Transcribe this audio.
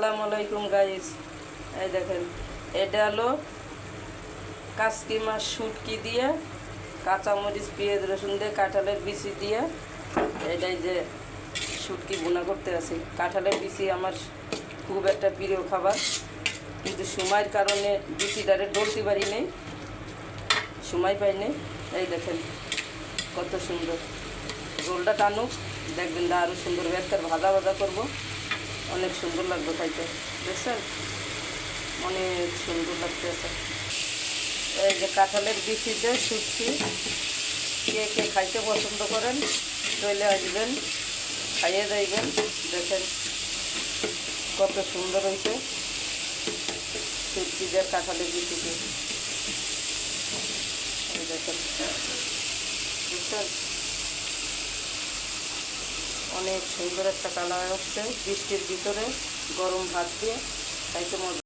আসসালামু আলাইকুম গাইস। এই দেখেন, এটা হলো কাসকি মাছ শুটকি দিয়ে, কাঁচামরিচ পেঁয়াজ রসুন দিয়ে, কাঁঠালের বিচি দিয়ে এটাই যে শুটকি বোনা করতে আছি। কাঁঠালের বিচি আমার খুব একটা প্রিয় খাবার, কিন্তু সময়ের কারণে বিচিটারে ডলতে পারি নেই, সময় পাই নেই। এই দেখেন কত সুন্দর, রোলটা টানুক দেখবেন আরও সুন্দর ব্যাগটার ভাজা ভাজা করবো, অনেক সুন্দর লাগবে খাইতে। দেখছেন অনেক সুন্দর লাগতেছে। এই যে কাঁঠালের বিচিতে শুটকি, কে কে খাইতে পছন্দ করেন চলে আসবেন, খাইয়ে যাইবেন। দেখেন কত সুন্দর হয়েছে শুটকি দিয়ে কাঁঠালের বিচিতে। এই দেখেন, বুঝছেন অনেক সুন্দর একটা কালার হচ্ছে। বৃষ্টির ভিতরে গরম ভাত দিয়ে খাইতে মজা।